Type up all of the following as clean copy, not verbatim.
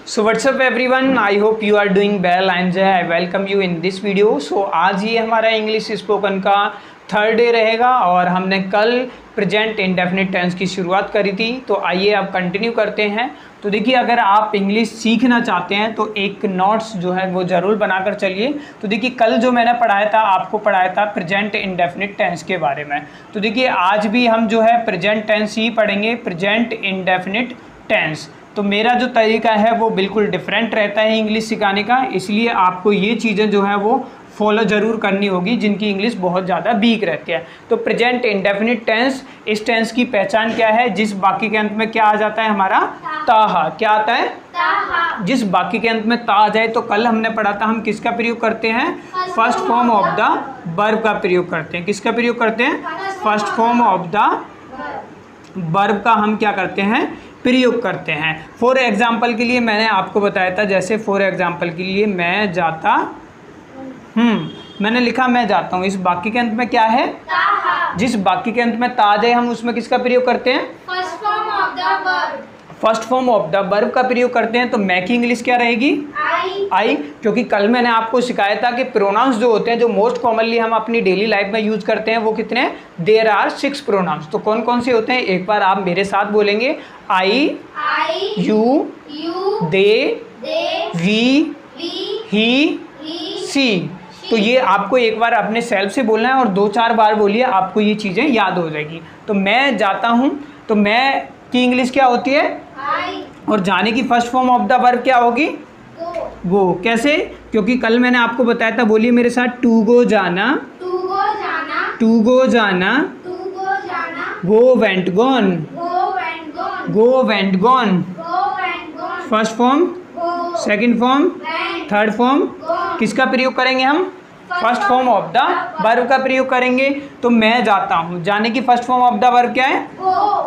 So what's up everyone, I hope you are doing well and I welcome you in this video. So आज ये हमारा English spoken का third day रहेगा और हमने कल प्रेजेंट इंडेफिनिट टेंस की शुरुआत करी थी। तो आइए अब कंटिन्यू करते हैं। तो देखिए, अगर आप इंग्लिश सीखना चाहते हैं तो एक नोट्स जो है वो ज़रूर बनाकर चलिए। तो देखिए, कल जो मैंने पढ़ाया था, आपको पढ़ाया था प्रेजेंट इंडेफिनिट टेंस के बारे में। तो देखिए, आज भी हम जो है प्रेजेंट टेंस ही पढ़ेंगे, प्रेजेंट इंडेफिनिट टेंस। तो मेरा जो तरीका है वो बिल्कुल डिफरेंट रहता है इंग्लिश सिखाने का, इसलिए आपको ये चीज़ें जो है वो फॉलो ज़रूर करनी होगी जिनकी इंग्लिश बहुत ज़्यादा वीक रहती है। तो प्रेजेंट इंडेफिनिट टेंस, इस टेंस की पहचान क्या है? जिस वाक्य के अंत में क्या आ जाता है हमारा? ताहा। क्या आता है? ताहा। जिस वाक्य के अंत में ता आ जाए, तो कल हमने पढ़ा था हम किसका प्रयोग करते हैं? First form of the verb का प्रयोग करते हैं। किसका प्रयोग करते हैं? First form of the verb का हम क्या करते हैं? प्रयोग करते हैं। फॉर एग्जाम्पल के लिए मैंने आपको बताया था, जैसे फॉर एग्जाम्पल के लिए मैं जाता मैंने लिखा मैं जाता हूँ। इस वाक्य के अंत में क्या है? जिस वाक्य के अंत में ता आ जाए, हम उसमें किसका प्रयोग करते हैं? First form of the verb. First form of the verb का प्रयोग करते हैं। तो मैं की इंग्लिश क्या रहेगी? आई। क्योंकि कल मैंने आपको सिखाया था कि प्रोनाउंस जो होते हैं, जो मोस्ट कॉमनली हम अपनी डेली लाइफ में यूज करते हैं, वो कितने? There are 6 pronouns. तो कौन कौन से होते हैं? एक बार आप मेरे साथ बोलेंगे। आई, यू, दे, वी, ही, सी। तो ये आपको एक बार अपने सेल्फ से बोलना है और 2-4 बार बोलिए, आपको ये चीज़ें याद हो जाएगी। तो मैं जाता हूँ, तो मैं की इंग्लिश क्या होती है? आई। और जाने की first form of the verb क्या होगी? गो। कैसे? क्योंकि कल मैंने आपको बताया था, बोलिए मेरे साथ। टू गो जाना, टू गो जाना, टू गो जाना, टू गो जाना, go went gone, go went gone, go went gone. First form, second form, third form किसका प्रयोग करेंगे हम? First form of the verb का प्रयोग करेंगे। तो मैं जाता हूँ, जाने की first form of the verb क्या है?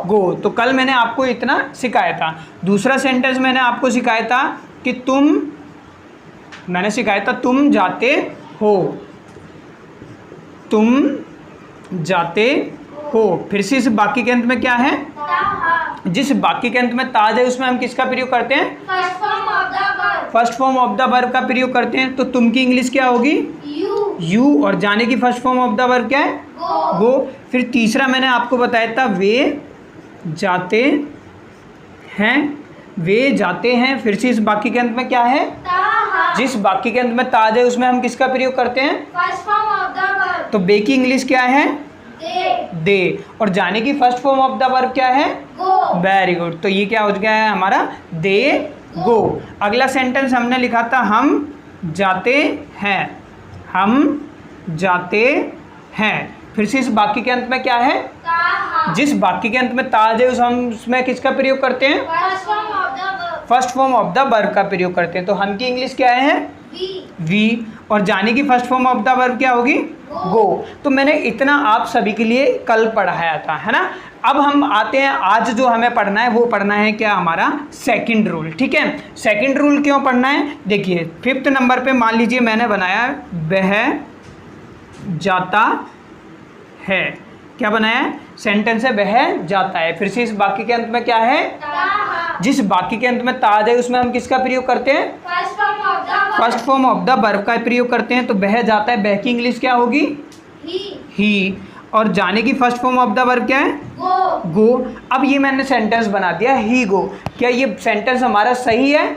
गो। तो कल मैंने आपको इतना सिखाया था। दूसरा सेंटेंस मैंने आपको सिखाया था कि मैंने सिखाया था तुम जाते हो, तुम जाते हो। फिर से इस वाक्य के अंत में क्या है? जिस वाक्य के अंत में ता है, उसमें हम किसका प्रयोग करते हैं? First form of the verb का प्रयोग करते हैं। तो तुम की इंग्लिश क्या होगी? यू। और जाने की first form of the verb क्या है? गो। फिर तीसरा मैंने आपको बताया था, वे जाते हैं, वे जाते हैं। फिर से इस वाक्य के अंत में क्या है? जिस वाक्य के अंत में ता है, उसमें हम किसका प्रयोग करते हैं? First form of the verb. तो बे की इंग्लिश क्या है? दे। और जाने की first form of the verb क्या है? गो। Very good. तो ये क्या हो गया है हमारा? दे गो। अगला सेंटेंस हमने लिखा था, हम जाते हैं, हम जाते हैं। फिर से इस वाक्य के अंत में क्या है? जिस वाक्य के अंत में ता है, हम उसमें किसका प्रयोग करते हैं? First form of the verb का प्रयोग करते हैं। तो हम की इंग्लिश क्या है? वी। और जाने की first form of the verb क्या होगी? गो। तो मैंने इतना आप सभी के लिए कल पढ़ाया था, है ना। अब हम आते हैं, आज जो हमें पढ़ना है वो पढ़ना है क्या? हमारा सेकंड रूल। ठीक है, सेकंड रूल क्यों पढ़ना है? देखिए, 5th नंबर पे मान लीजिए मैंने बनाया वह जाता है। क्या बनाया? सेंटेंस है वह जाता है। फिर से इस वाक्य के अंत में क्या है? जिस वाक्य के अंत में ता है, उसमें हम किसका प्रयोग करते हैं? First form of the verb का प्रयोग करते हैं। तो वह जाता है, वह की इंग्लिश क्या होगी? ही। और जाने की first form of the verb क्या है? गो। अब ये मैंने सेंटेंस बना दिया, ही गो। क्या ये सेंटेंस हमारा सही है?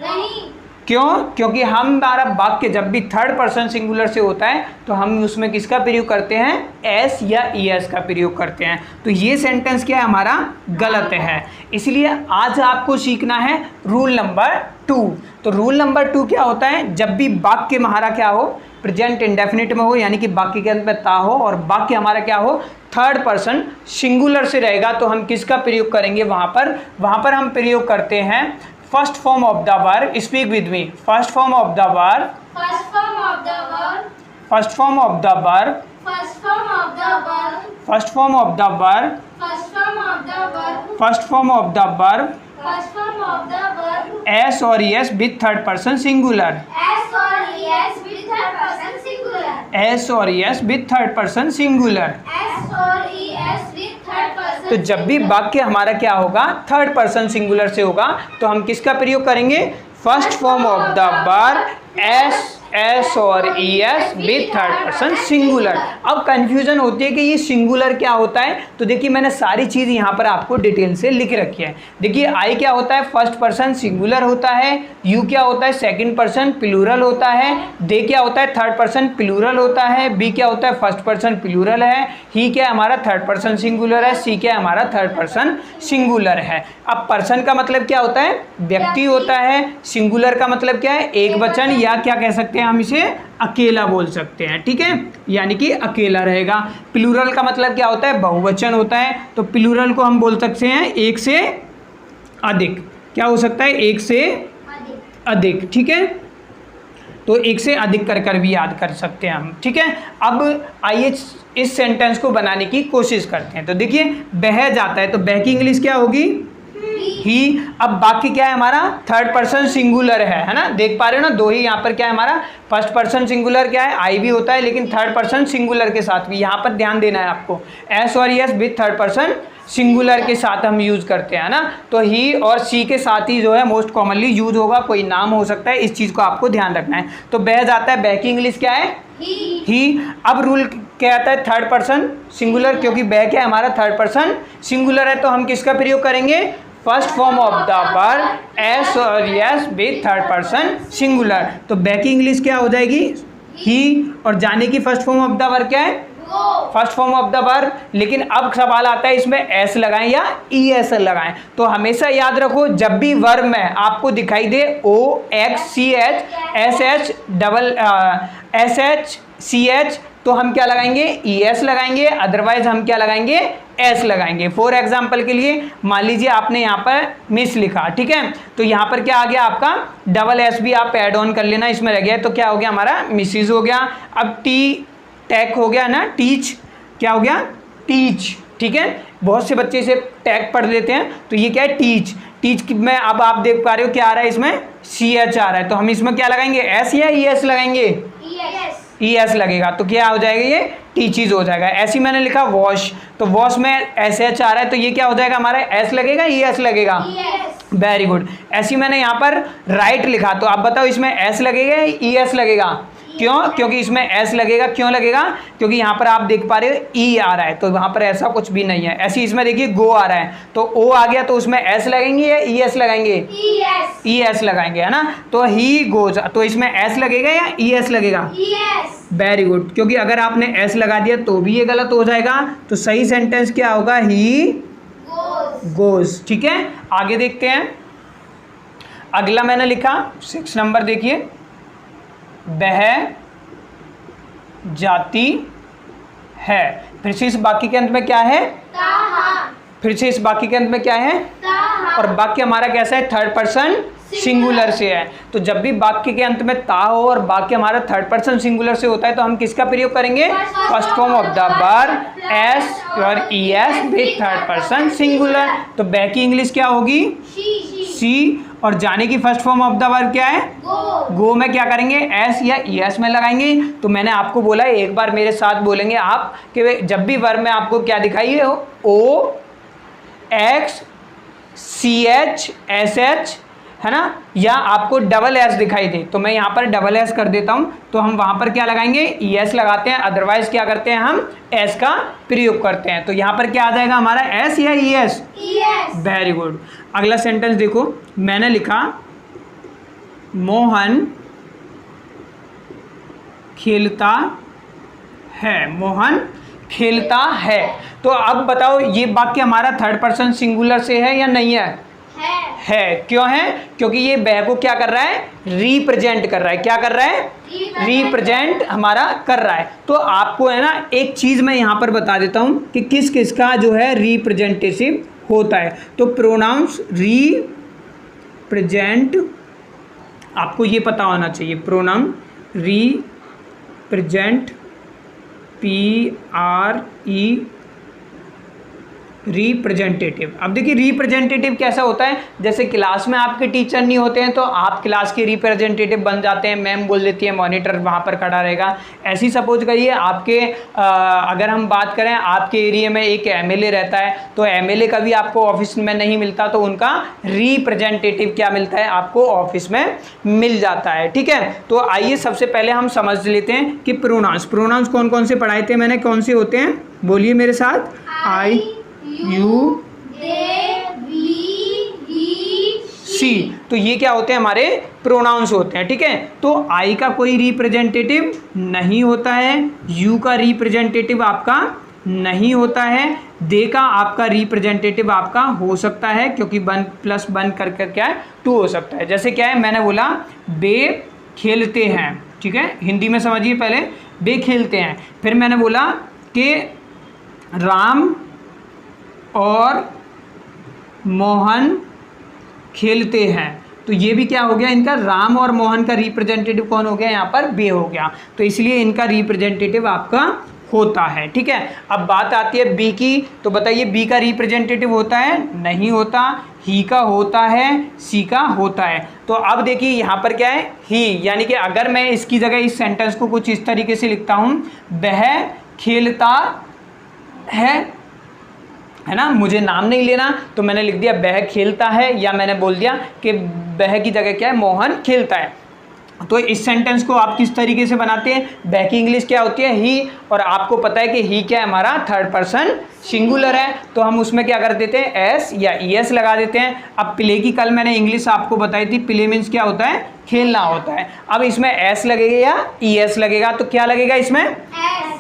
नहीं। क्यों? क्योंकि हमारा वाक्य जब भी थर्ड पर्सन सिंगुलर से होता है, तो हम उसमें किसका प्रयोग करते हैं? एस या ईएस का प्रयोग करते हैं। तो ये सेंटेंस क्या है हमारा? गलत है। इसलिए आज आपको सीखना है रूल नंबर 2। तो रूल नंबर 2 क्या होता है? जब भी वाक्य हमारा क्या हो? प्रेजेंट इंडेफिनिट में हो, यानी कि वाक्य के अंत में ता हो, और वाक्य हमारा क्या हो? थर्ड पर्सन सिंगुलर से रहेगा, तो हम किसका प्रयोग करेंगे? वहाँ पर हम प्रयोग करते हैं first form of the verb. Speak with me. First form of the verb, first form of the verb, first form of the verb, first form of the verb, first form of the verb, first form of the verb, first form of the verb, first form of the verb, S और ES with third person singular, S और ES with third person singular, S और ES with third person singular, S और ES with third person तो जब भी वाक्य हमारा क्या होगा, थर्ड पर्सन सिंगुलर से होगा, तो हम किसका प्रयोग करेंगे, first form of the verb S और ES with third person singular. अब कंफ्यूजन होती है कि ये सिंगुलर क्या होता है, तो देखिए मैंने सारी चीज़ यहाँ पर आपको डिटेल से लिख रखी है। देखिए आई क्या होता है, फर्स्ट पर्सन सिंगुलर होता है, यू क्या होता है, सेकंड पर्सन प्लूरल होता है, दे क्या होता है, थर्ड पर्सन प्लूरल होता है, बी क्या होता है, फर्स्ट पर्सन प्लूरल है, ही क्या हमारा थर्ड पर्सन सिंगुलर है, सी क्या हमारा थर्ड पर्सन सिंगुलर है। अब पर्सन का मतलब क्या होता है, व्यक्ति होता है, सिंगुलर का मतलब क्या है, एक वचन, या क्या कह सकते हैं हम इसे, अकेला बोल सकते हैं, ठीक है, यानी कि अकेला रहेगा। प्लूरल का मतलब क्या होता है, बहुवचन होता है, तो प्लूरल को हम बोल सकते हैं एक से अधिक, क्या हो सकता है, एक से अधिक, ठीक है, तो एक से अधिक कर भी याद कर सकते हैं हम, ठीक है। अब आइए इस सेंटेंस को बनाने की कोशिश करते हैं। तो देखिए बह जाता है, तो बह की इंग्लिश क्या होगी, ही। अब बाकी क्या है हमारा, थर्ड पर्सन सिंगुलर है ना, देख पा रहे हो ना, दो ही यहाँ पर क्या है हमारा, फर्स्ट पर्सन सिंगुलर क्या है, आई भी होता है, लेकिन थर्ड पर्सन सिंगुलर के साथ भी, यहाँ पर ध्यान देना है आपको, एस और ES with third person singular के साथ हम यूज़ करते हैं ना, तो ही और सी के साथ ही जो है मोस्ट कॉमनली यूज होगा, कोई नाम हो सकता है, इस चीज़ को आपको ध्यान रखना है। तो बह जाता है, बह की इंग्लिश क्या है, ही। अब रूल क्या आता है, थर्ड पर्सन सिंगुलर, क्योंकि बह क्या है हमारा, थर्ड पर्सन सिंगुलर है, तो हम किसका प्रयोग करेंगे, first form of the verb S और ES with third person singular. तो बह की इंग्लिश क्या हो जाएगी, ही, और जाने की first form of the verb क्या है, first form of the verb. लेकिन अब सवाल आता है इसमें एस लगाएं या ई एस लगाएं, तो हमेशा याद रखो जब भी वर्ब में आपको दिखाई दे O X C H S H double S H C H, तो हम क्या लगाएंगे, ई एस लगाएंगे, अदरवाइज हम क्या लगाएंगे, एस लगाएंगे। फॉर एग्जाम्पल के लिए मान लीजिए आपने यहाँ पर मिस लिखा, ठीक है, तो यहाँ पर क्या आ गया आपका, डबल एस भी आप ऐड ऑन कर लेना, इसमें रह गया, तो क्या हो गया हमारा, मिसिज हो गया। अब टी टैग हो गया ना, टीच क्या हो गया, टीच, ठीक है, बहुत से बच्चे इसे टैग पढ़ लेते हैं, तो ये क्या है, टीच। टीच में अब आप देख पा रहे हो क्या आ रहा है, इसमें सी एच आ रहा है, तो हम इसमें क्या लगाएंगे, एस या ई एस लगाएंगे, ई एस लगेगा, तो क्या हो जाएगा, ये टीचीज हो जाएगा। ऐसी मैंने लिखा वॉश, तो वॉश में एस एच आ रहा है, तो ये क्या हो जाएगा हमारा, एस लगेगा, ई एस लगेगा, वेरी गुड। ऐसी मैंने यहाँ पर राइट लिखा, तो आप बताओ इसमें एस लगेगा या ई एस लगेगा, क्यों, क्योंकि इसमें एस लगेगा, क्यों लगेगा, क्योंकि यहाँ पर आप देख पा रहे हो ई आ रहा है, तो वहाँ पर ऐसा कुछ भी नहीं है। ऐसी इसमें देखिए गो आ रहा है, तो ओ आ गया, तो उसमें एस लगाएंगे या ई एस लगाएंगे, ई एस लगाएंगे, है ना, तो ही गोज, तो इसमें एस लगेगा या ई एस लगेगा, वेरी गुड, क्योंकि अगर आपने एस लगा दिया तो भी ये गलत हो जाएगा, तो सही सेंटेंस क्या होगा, ही गोज, ठीक है। आगे देखते हैं, अगला मैंने लिखा 6 नंबर, देखिए बह जाती है, फिर से इस वाक्य के अंत में क्या है, फिर से इस वाक्य के अंत में क्या है, और वाक्य हमारा कैसा है, थर्ड पर्सन सिंगुलर से है, तो जब भी वाक्य के अंत में ता हो और वाक्य हमारा थर्ड पर्सन सिंगुलर से होता है, तो हम किसका प्रयोग करेंगे, first form of the verb S और E S with third person singular. तो बह की इंग्लिश क्या होगी, सी, और जाने की first form of the verb क्या है, गो में क्या करेंगे, एस या ई एस में लगाएंगे। तो मैंने आपको बोला, एक बार मेरे साथ बोलेंगे आप कि जब भी वर्ब में आपको क्या दिखाई हो, O X C H S H, है ना, या आपको डबल एस दिखाई दे, तो मैं यहाँ पर डबल एस कर देता हूँ, तो हम वहाँ पर क्या लगाएंगे, ई एस लगाते हैं, अदरवाइज क्या करते हैं, हम एस का प्रयोग करते हैं। तो यहाँ पर क्या आ जाएगा हमारा, एस या ई एस, वेरी गुड। अगला सेंटेंस देखो, मैंने लिखा मोहन खेलता है, मोहन खेलता है। तो अब बताओ ये वाक्य हमारा थर्ड पर्सन सिंगुलर से है या नहीं है, है। क्यों है, क्योंकि ये बह को क्या कर रहा है, रिप्रेजेंट कर रहा है, क्या कर रहा है, रिप्रेजेंट हमारा कर रहा है। तो आपको है ना एक चीज मैं यहाँ पर बता देता हूँ कि किस किस का जो है रिप्रेजेंटेटिव होता है। तो प्रोनाउंस रिप्रेजेंट, आपको ये पता होना चाहिए, प्रोनाउन रिप्रेजेंट, PRE रिप्रेजेंटेटिव। अब देखिए रिप्रेजेंटेटिव कैसा होता है, जैसे क्लास में आपके टीचर नहीं होते हैं तो आप क्लास के रिप्रेजेंटेटिव बन जाते हैं, मैम बोल देती है, मॉनिटर वहाँ पर खड़ा रहेगा। ऐसी सपोज करिए आपके अगर हम बात करें आपके एरिया में एक एमएलए रहता है, तो एमएलए कभी आपको ऑफिस में नहीं मिलता तो उनका रिप्रेजेंटेटिव क्या मिलता है, आपको ऑफिस में मिल जाता है। ठीक है, तो आइए सबसे पहले हम समझ लेते हैं कि प्रोनाउंस कौन कौन से पढ़ाए थे मैंने, कौन से होते हैं, बोलिए मेरे साथ। आई, यू, दे, वी, ही, सी, तो ये क्या होते हैं, हमारे प्रोनाउंस होते हैं। ठीक है, तो आई का कोई रिप्रेजेंटेटिव नहीं होता है, यू का रिप्रेजेंटेटिव आपका नहीं होता है, दे का आपका रिप्रेजेंटेटिव आपका हो सकता है, क्योंकि 1 + 1 कर क्या है 2 हो सकता है। जैसे क्या है, मैंने बोला बे खेलते हैं, ठीक है, हिंदी में समझिए पहले, बे खेलते हैं, फिर मैंने बोला कि राम और मोहन खेलते हैं, तो ये भी क्या हो गया, इनका राम और मोहन का रिप्रेजेंटेटिव कौन हो गया, यहाँ पर बे हो गया, तो इसलिए इनका रिप्रेजेंटेटिव आपका होता है। ठीक है, अब बात आती है बी की, तो बताइए बी का रिप्रेजेंटेटिव होता है, नहीं होता, ही का होता है, सी का होता है। तो अब देखिए यहाँ पर क्या है, ही, यानी कि अगर मैं इसकी जगह इस सेंटेंस को कुछ इस तरीके से लिखता हूँ, वह खेलता है ना, मुझे नाम नहीं लेना, तो मैंने लिख दिया वह खेलता है, या मैंने बोल दिया कि वह की जगह क्या है, मोहन खेलता है। तो इस सेंटेंस को आप किस तरीके से बनाते हैं, वह की इंग्लिश क्या होती है, ही, और आपको पता है कि ही क्या है, हमारा 3rd पर्सन सिंगुलर है, तो हम उसमें क्या कर देते हैं, एस या ईएस लगा देते हैं। अब प्ले की कल मैंने इंग्लिश आपको बताई थी, प्ले मीन्स क्या होता है, खेलना होता है। अब इसमें एस लगेगा या ईएस लगेगा, तो क्या लगेगा, इसमें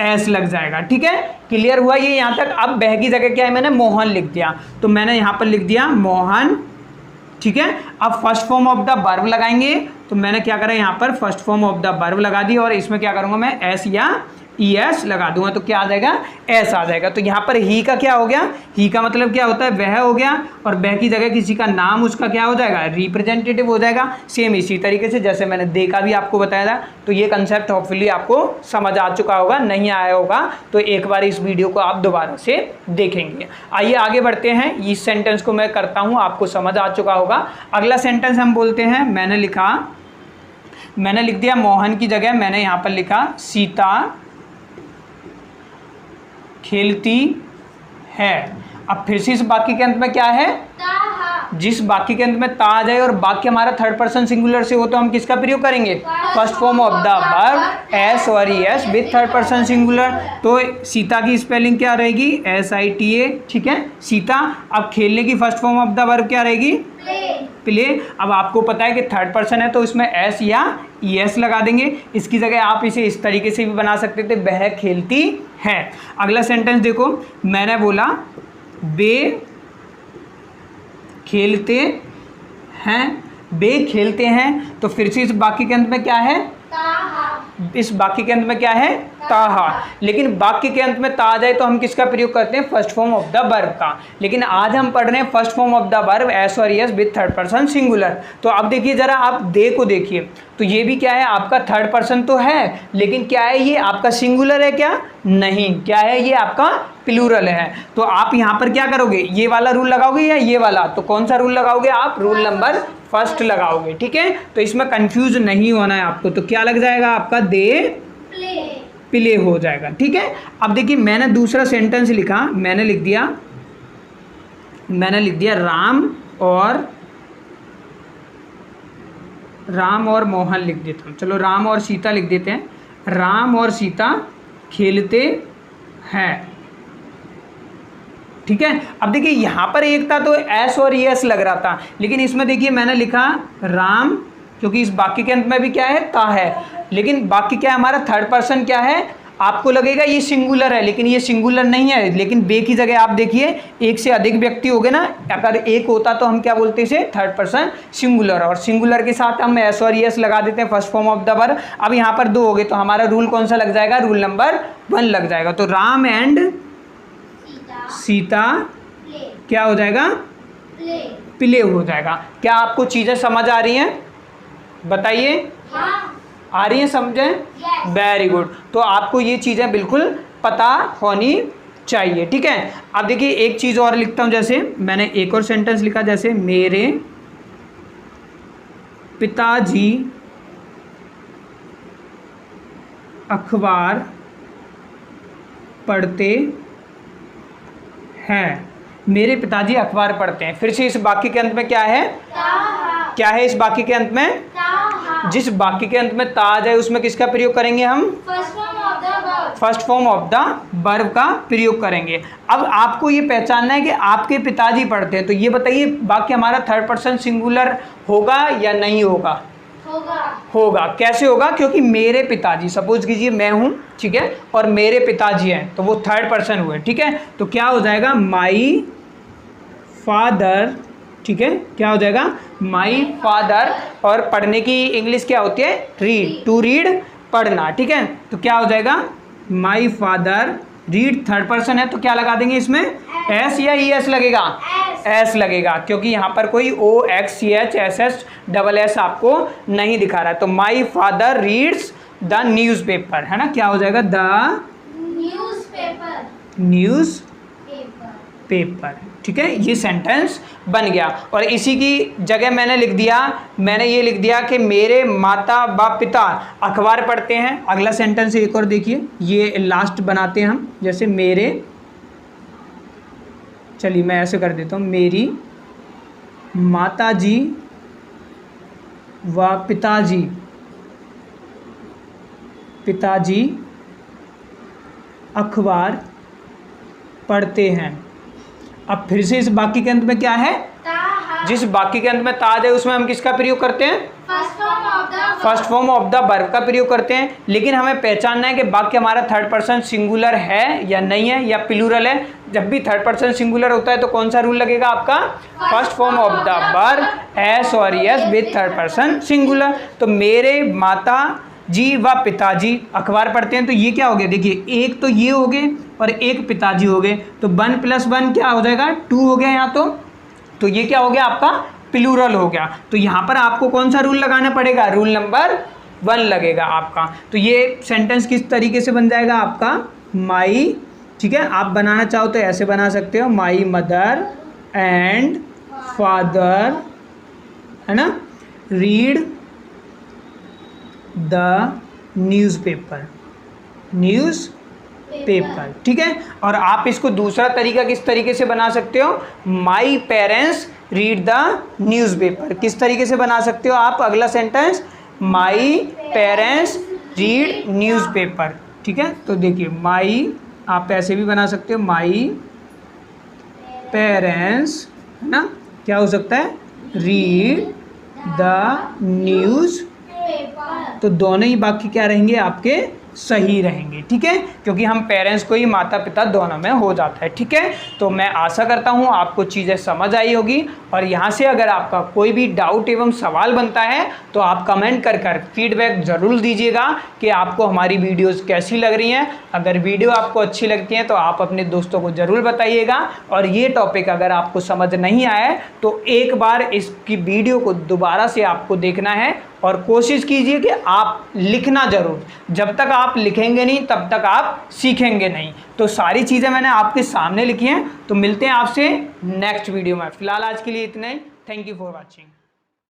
एस लग जाएगा। ठीक है, क्लियर हुआ ये यहाँ तक। अब वह की जगह क्या है, मैंने मोहन लिख दिया, तो मैंने यहाँ पर लिख दिया मोहन। ठीक है, अब first form of the verb लगाएंगे, तो मैंने क्या करा, यहाँ पर first form of the verb लगा दी, और इसमें क्या करूँगा मैं, एस या ईएस लगा दूंगा, तो क्या आ जाएगा, एस आ जाएगा। तो यहाँ पर ही का क्या हो गया, ही का मतलब क्या होता है, वह हो गया, और वह की जगह किसी का नाम उसका क्या हो जाएगा, रिप्रेजेंटेटिव हो जाएगा। सेम इसी तरीके से जैसे मैंने दे का भी आपको बताया था। तो ये कंसेप्ट होपफुली आपको समझ आ चुका होगा, नहीं आया होगा तो एक बार इस वीडियो को आप दोबारा से देखेंगे। आइए आगे बढ़ते हैं, इस सेंटेंस को मैं करता हूँ, आपको समझ आ चुका होगा। अगला सेंटेंस हम बोलते हैं, मैंने लिख दिया मोहन की जगह मैंने यहाँ पर लिखा सीता खेलती है। अब फिर से इस वाक्य के अंत में क्या है, जिस वाक्य के अंत में ता आ जाए और वाक्य हमारा 3rd पर्सन सिंगुलर से हो, तो हम किसका प्रयोग करेंगे, first form of the verb S और ES with 3rd person singular. तो सीता की स्पेलिंग क्या रहेगी, SITA। ठीक है, सीता। अब खेलने की first form of the verb क्या रहेगी, प्ले। अब आपको पता है कि 3rd पर्सन है, तो इसमें एस या ईएस लगा देंगे। इसकी जगह आप इसे इस तरीके से भी बना सकते थे, वह खेलती है। अगला सेंटेंस देखो, मैंने बोला बे खेलते हैं, बे खेलते हैं, तो फिर से इस वाक्य के अंत में क्या है, इस वाक्य के अंत में क्या है, ताहा। लेकिन वाक्य के अंत में ता आ जाए तो हम किसका प्रयोग करते हैं, first form of the verb का। लेकिन आज हम पढ़ रहे हैं first form of the verb S और ES with 3rd person singular. तो अब देखिए जरा, आप दे को देखिए, तो ये भी क्या है, आपका 3rd पर्सन तो है, लेकिन क्या है, ये आपका सिंगुलर है क्या, नहीं, क्या है, ये आपका प्लूरल है। तो आप यहाँ पर क्या करोगे, ये वाला रूल लगाओगे या ये वाला, तो कौन सा रूल लगाओगे आप, रूल नंबर 1 लगाओगे। ठीक है, तो इसमें कंफ्यूज नहीं होना है आपको, तो क्या लग जाएगा आपका, दे प्ले हो जाएगा। ठीक है, अब देखिए मैंने दूसरा सेंटेंस लिखा, मैंने लिख दिया राम और मोहन लिख देता हूँ, चलो राम और सीता लिख देते हैं, राम और सीता खेलते हैं। ठीक है, अब देखिए यहाँ पर एक था तो एस और ईएस लग रहा था, लेकिन इसमें देखिए मैंने लिखा राम, क्योंकि इस वाक्य के अंत में भी क्या है, ता है, लेकिन वाक्य क्या है हमारा, 3rd पर्सन क्या है, आपको लगेगा ये सिंगुलर है, लेकिन ये सिंगुलर नहीं है। लेकिन बे की जगह आप देखिए एक से अधिक व्यक्ति हो गए ना, अगर एक होता तो हम क्या बोलते इसे, 3rd पर्सन सिंगुलर, और सिंगुलर के साथ हम एस और ईएस लगा देते हैं first form of the verb. अब यहाँ पर 2 हो गए, तो हमारा रूल कौन सा लग जाएगा, रूल नंबर 1 लग जाएगा। तो राम एंड सीता क्या हो जाएगा, प्ले हो जाएगा। क्या आपको चीज़ें समझ आ रही हैं, बताइए, आ रही हैं, समझें, वेरी गुड। तो आपको ये चीज़ें बिल्कुल पता होनी चाहिए। ठीक है, अब देखिए एक चीज़ और लिखता हूँ, जैसे मैंने एक और सेंटेंस लिखा, जैसे मेरे पिताजी अखबार पढ़ते हैं। मेरे पिताजी अखबार पढ़ते हैं। फिर से इस वाक्य के अंत में क्या है, क्या है इस वाक्य के अंत में, जिस वाक्य के अंत में ता आ जाए उसमें किसका प्रयोग करेंगे हम, first form of the verb का प्रयोग करेंगे। अब आपको ये पहचानना है कि आपके पिताजी पढ़ते हैं, तो ये बताइए वाक्य हमारा थर्ड पर्सन सिंगुलर होगा या नहीं होगा, होगा। कैसे होगा, क्योंकि मेरे पिताजी, सपोज कीजिए मैं हूं, ठीक है, और मेरे पिताजी हैं, तो वो थर्ड पर्सन हुए। ठीक है, तो क्या हो जाएगा, माई फादर। ठीक है, क्या हो जाएगा, माई फादर। और पढ़ने की इंग्लिश क्या होती है, रीड, टू रीड, पढ़ना। ठीक है, तो क्या हो जाएगा, my father read, third person है तो क्या लगा देंगे इसमें, एस या ई एस लगेगा, एस लगेगा, क्योंकि यहाँ पर कोई O X C H S S double S आपको नहीं दिखा रहा है। तो my father reads the newspaper, है ना, क्या हो जाएगा, द न्यूज़ पेपर। ठीक है, ये सेंटेंस बन गया। और इसी की जगह मैंने लिख दिया, मैंने ये लिख दिया कि मेरे माता व पिता अखबार पढ़ते हैं। अगला सेंटेंस एक और देखिए, ये लास्ट बनाते हैं हम, जैसे मेरे, चलिए मैं ऐसे कर देता हूँ, मेरी माताजी व पिताजी अखबार पढ़ते हैं। अब फिर से इस वाक्य के अंत में क्या है, जिस वाक्य के अंत में ता आ जाए उसमें हम किसका प्रयोग करते हैं, first form of the verb का प्रयोग करते हैं। लेकिन हमें पहचानना है कि वाक्य हमारा थर्ड पर्सन सिंगुलर है या नहीं है, या प्लूरल है। जब भी थर्ड पर्सन सिंगुलर होता है तो कौन सा रूल लगेगा आपका, first form of the verb S और ES with third person singular. तो मेरे माता जी व पिताजी अखबार पढ़ते हैं, तो ये क्या हो गया, देखिए एक तो ये हो गए और एक पिताजी हो गए, तो 1 + 1 क्या हो जाएगा, 2 हो गया यहाँ। तो ये क्या हो गया आपका, प्लूरल हो गया। तो यहाँ पर आपको कौन सा रूल लगाना पड़ेगा, रूल नंबर 1 लगेगा आपका। तो ये सेंटेंस किस तरीके से बन जाएगा आपका, माई, ठीक है, आप बनाना चाहो तो ऐसे बना सकते हो, माई मदर एंड फादर, है ना, रीड द न्यूज़पेपर, ठीक है। और आप इसको दूसरा तरीका किस तरीके से बना सकते हो, my parents read the newspaper, किस तरीके से बना सकते हो आप अगला sentence, my parents read newspaper. ठीक है, तो देखिए माई आप ऐसे भी बना सकते हो, माई पेरेंट्स, है ना, क्या हो सकता है, रीड द न्यूज़। तो दोनों ही वाक्य क्या रहेंगे आपके, सही रहेंगे। ठीक है, क्योंकि हम पेरेंट्स को ही माता पिता दोनों में हो जाता है। ठीक है, तो मैं आशा करता हूँ आपको चीज़ें समझ आई होगी। और यहाँ से अगर आपका कोई भी डाउट एवं सवाल बनता है तो आप कमेंट कर फीडबैक ज़रूर दीजिएगा कि आपको हमारी वीडियोज़ कैसी लग रही हैं। अगर वीडियो आपको अच्छी लगती हैं तो आप अपने दोस्तों को ज़रूर बताइएगा। और ये टॉपिक अगर आपको समझ नहीं आया तो एक बार इसकी वीडियो को दोबारा से आपको देखना है और कोशिश कीजिए कि आप लिखना ज़रूर। जब तक आप लिखेंगे नहीं तब तक आप सीखेंगे नहीं। तो सारी चीज़ें मैंने आपके सामने लिखी हैं। तो मिलते हैं आपसे नेक्स्ट वीडियो में। फिलहाल आज के लिए इतना ही। Thank you for watching.